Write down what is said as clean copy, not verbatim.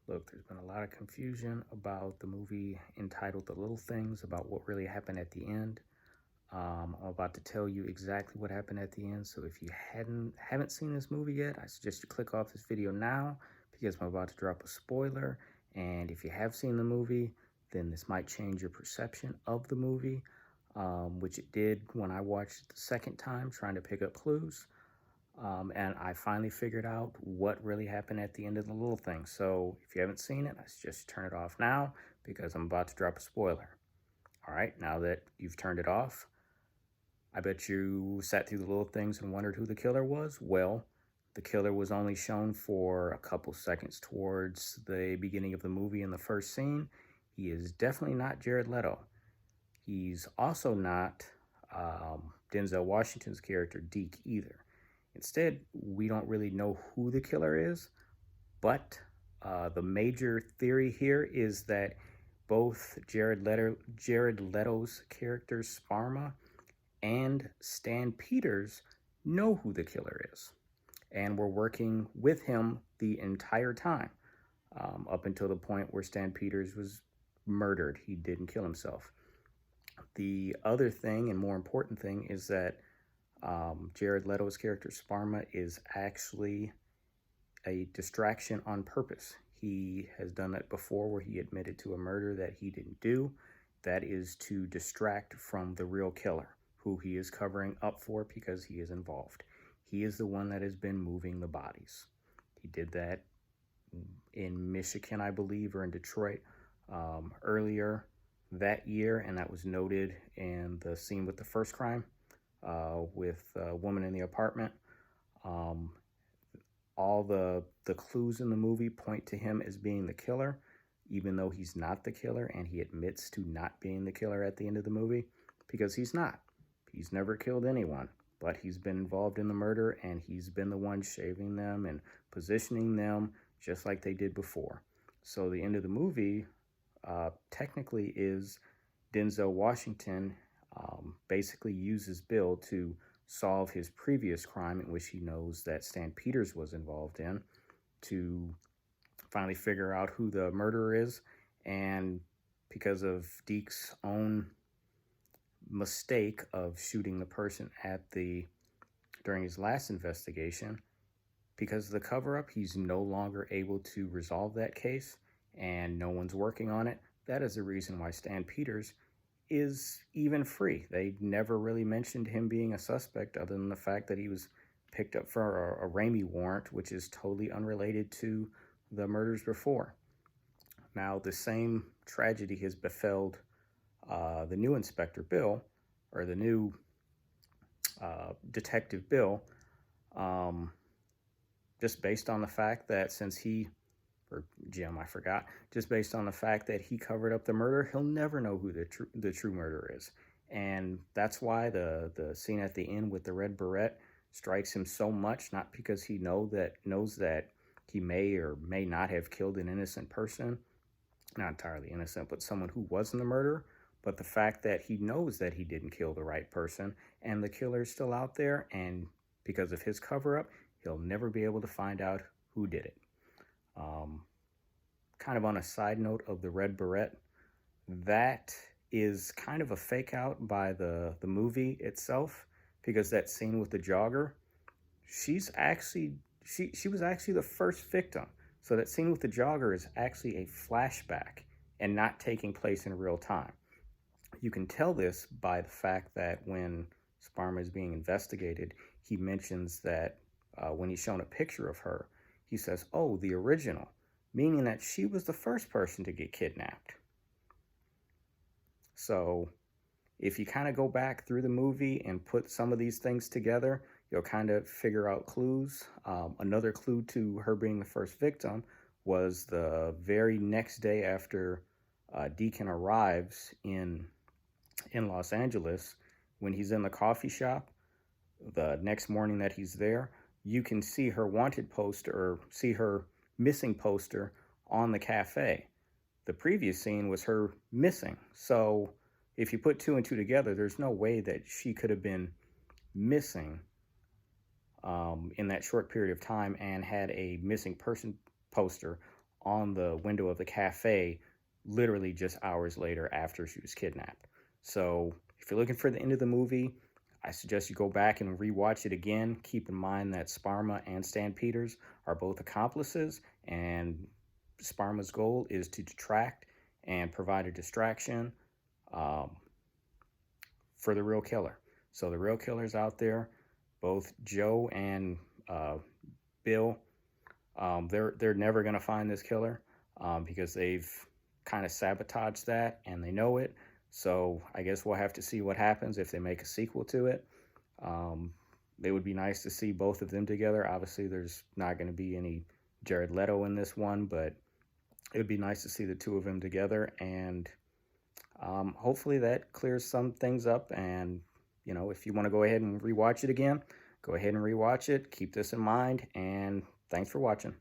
Look, there's been a lot of confusion about the movie entitled The Little Things, about what really happened at the end. I'm about to tell you exactly what happened at the end. So if you haven't seen this movie yet, I suggest you click off this video now because I'm about to drop a spoiler. And if you have seen the movie, then this might change your perception of the movie, which it did when I watched it the second time, trying to pick up clues. And I finally figured out what really happened at the end of The Little Thing. So if you haven't seen it, I suggest you turn it off now because I'm about to drop a spoiler. All right, now that you've turned it off, I bet you sat through The Little Things and wondered who the killer was. Well, the killer was only shown for a couple seconds towards the beginning of the movie in the first scene. He is definitely not Jared Leto. He's also not Denzel Washington's character, Deke, either. Instead, we don't really know who the killer is, but the major theory here is that both Jared Leto's character Sparma and Stan Peters know who the killer is and were working with him the entire time, up until the point where Stan Peters was murdered. He didn't kill himself. The other thing, and more important thing, is that Jared Leto's character Sparma is actually a distraction on purpose. He has done that before where he admitted to a murder that he didn't do. That is to distract from the real killer, who he is covering up for because he is involved. He is the one that has been moving the bodies. He did that in Michigan, I believe, or in Detroit earlier that year, and that was noted in the scene with the first crime. With a woman in the apartment. All the clues in the movie point to him as being the killer, even though he's not the killer, and he admits to not being the killer at the end of the movie, because he's not. He's never killed anyone, but he's been involved in the murder, and he's been the one shaving them and positioning them just like they did before. So the end of the movie technically is Denzel Washington basically uses Bill to solve his previous crime, in which he knows that Stan Peters was involved in, to finally figure out who the murderer is. And because of Deke's own mistake of shooting the person during his last investigation, because of the cover-up, he's no longer able to resolve that case, and no one's working on it. That is the reason why Stan Peters is even free. They never really mentioned him being a suspect other than the fact that he was picked up for a Ramey warrant, which is totally unrelated to the murders before. Now, the same tragedy has befelled the new Inspector Bill, or the new Detective Bill, just based on the fact that or Jim, I forgot, just based on the fact that he covered up the murder, he'll never know who the true murderer is. And that's why the scene at the end with the red beret strikes him so much, not because he knows that he may or may not have killed an innocent person, not entirely innocent, but someone who wasn't the murderer, but the fact that he knows that he didn't kill the right person, and the killer is still out there, and because of his cover-up, he'll never be able to find out who did it. Kind of on a side note of the red beret, that is kind of a fake out by the movie itself, because that scene with the jogger, she was actually the first victim. So that scene with the jogger is actually a flashback and not taking place in real time. You can tell this by the fact that when Sparma is being investigated, he mentions that when he's shown a picture of her, he says, "Oh, the original," meaning that she was the first person to get kidnapped. So if you kind of go back through the movie and put some of these things together, you'll kind of figure out clues. Another clue to her being the first victim was the very next day after Deacon arrives in Los Angeles, when he's in the coffee shop, the next morning that he's there, you can see her wanted poster, or see her missing poster on the cafe. The previous scene was her missing. So if you put two and two together, there's no way that she could have been missing in that short period of time and had a missing person poster on the window of the cafe literally just hours later after she was kidnapped. So if you're looking for the end of the movie, I suggest you go back and rewatch it again. Keep in mind that Sparma and Stan Peters are both accomplices, and Sparma's goal is to detract and provide a distraction um, for the real killer. So the real killer's out there. Both Joe and Bill, they're never gonna find this killer because they've kind of sabotaged that and they know it. So I guess we'll have to see what happens if they make a sequel to it. Um, it would be nice to see both of them together. Obviously, there's not going to be any Jared Leto in this one, but it would be nice to see the two of them together. And hopefully that clears some things up. And, you know, if you want to go ahead and rewatch it again, go ahead and rewatch it. Keep this in mind. And thanks for watching.